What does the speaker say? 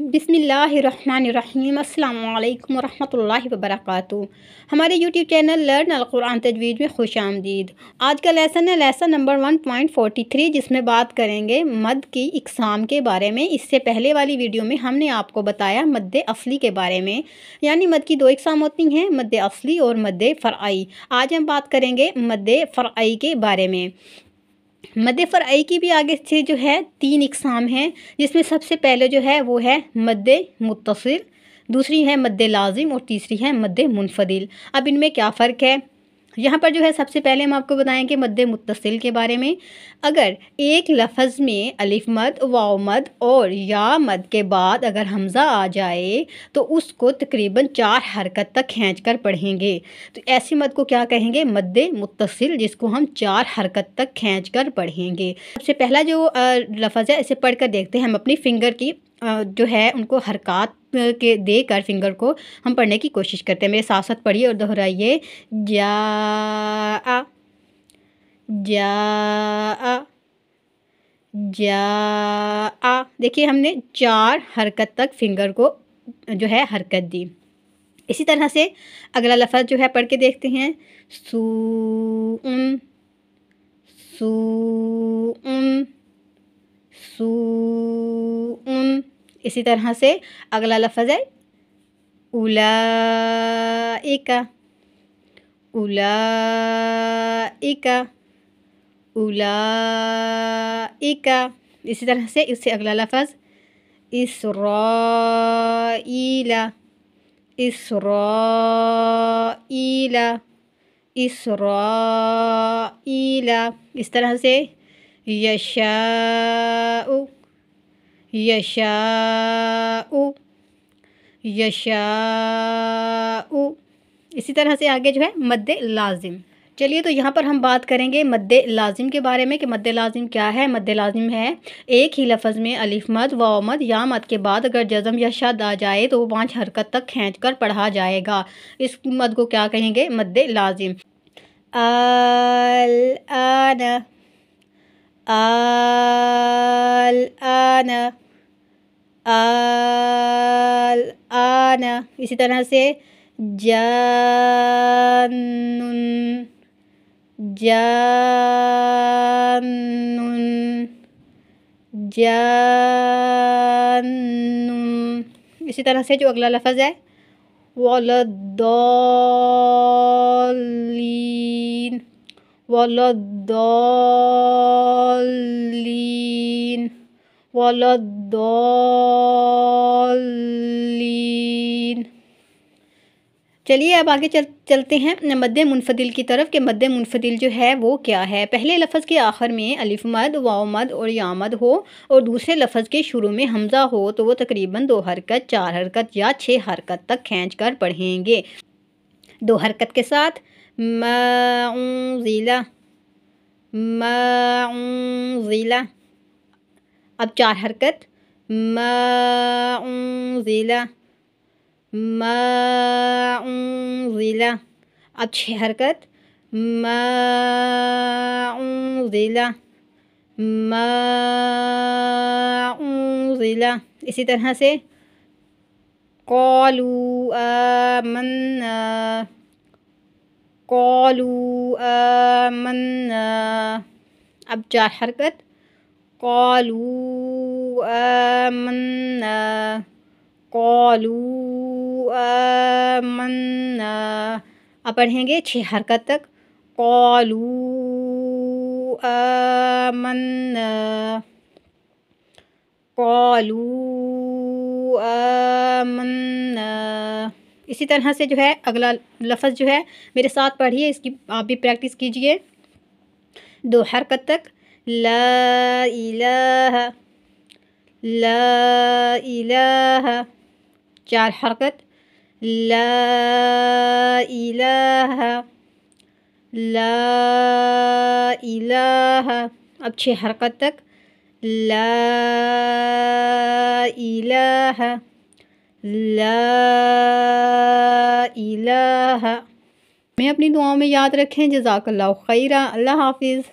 बिस्मिल्लाहिर्रहमानिर्रहीम। अस्सलामु अलैकुम वरहमतुल्लाहि वबरकातुहू। हमारे यूट्यूब चैनल लर्न अल कुरान तजवीज़ में खुश आमदीद। आज का लेसन है लेसन नंबर 1.43, जिसमें बात करेंगे मद की इक़साम के बारे में। इससे पहले वाली वीडियो में हमने आपको बताया मद असली के बारे में, यानी मद की दो इक़साम होती हैं, मद असली और मद फ़रई। आज हम बात करेंगे मद फ़रई के बारे में। मद फ़रई की भी आगे से जो है 3 इक़साम हैं, जिसमें सबसे पहले जो है वो है मद मुत्तसिल, दूसरी है मद लाज़िम और तीसरी है मद मुनफ़दिल। अब इनमें क्या फ़र्क है, यहाँ पर जो है सबसे पहले हम आपको बताएंगे मद मुत्तसिल के बारे में। अगर एक लफ्ज़ में अलिफ मद, वाव मद और या मद के बाद अगर हमज़ा आ जाए तो उसको तकरीबन 4 हरकत तक खींच कर पढ़ेंगे, तो ऐसी मद को क्या कहेंगे, मद मुत्तसिल, जिसको हम 4 हरकत तक खींच कर पढ़ेंगे। सबसे पहला जो लफ्ज़ है इसे पढ़ कर देखते हैं। हम अपनी फिंगर की जो है उनको हरकत के देकर फिंगर को हम पढ़ने की कोशिश करते हैं। मेरे साथ साथ पढ़िए और दोहराइए। जा जा जा। देखिए हमने 4 हरकत तक फिंगर को जो है हरकत दी। इसी तरह से अगला लफ्ज़ जो है पढ़ के देखते हैं। सूउन सूउन सूउन। इसी तरह से अगला लफ्ज़ है उलाइका उलाइका उलाइका। इसी तरह से इससे अगला लफ्ज़ इसराईला इसराईला इसराईला। इस तरह से यशाउ यशाउ यशाउ। इसी तरह से आगे जो है मद लाज़िम। चलिए तो यहाँ पर हम बात करेंगे मद लाज़िम के बारे में कि मद लाज़िम क्या है। मद लाज़िम है एक ही लफ्ज़ में अलिफ मद, वाव मद, या मद के बाद अगर जज़म या शद आ जाए तो वो 5 हरकत तक खींच कर पढ़ा जाएगा। इस मद को क्या कहेंगे, मद लाज़िम। अल आना अल आना अल आना। इसी तरह से जानुन जानुन जानुन। इसी तरह से जो अगला लफ्ज़ है वलद्दौलीन वलद्दौलीन वलद्दौलीन। चलिए अब आगे चलते हैं मद मुनफ़दिल की तरफ कि मद मुनफ़दिल जो है वो क्या है। पहले लफ्ज़ के आखिर में अलिफ मद, वाव मद और या मद हो और दूसरे लफ्ज़ के शुरू में हमज़ा हो तो वो तकरीबन 2 हरकत, 4 हरकत या 6 हरकत तक खींच कर पढ़ेंगे। 2 हरकत के साथ माउज़िला माउज़िला। अब 4 हरकत माउज़िला माउज़िला। अब 6 हरकत माउज़िला माउज़िला। इसी तरह से क़ालू आमन्ना क़ालू आमन्ना। अब 4 हरकत क़ालू आमन्ना क़ालू आमन्ना। अब पढ़ेंगे 6 हरकत तक क़ालू आमन्ना क़ालू आमन्ना। इसी तरह से जो है अगला लफ्ज़ जो है मेरे साथ पढ़िए, इसकी आप भी प्रैक्टिस कीजिए। 2 हरकत तक ला इलाहा ला इलाहा। 4 हरकत ला इलाहा ला इलाहा। अब 6 हरकत तक ला इलाहा ला इलाहा। मैं अपनी दुआओं में याद रखें। जज़ाकल्लाहु खैरा। अल्लाह हाफ़िज़।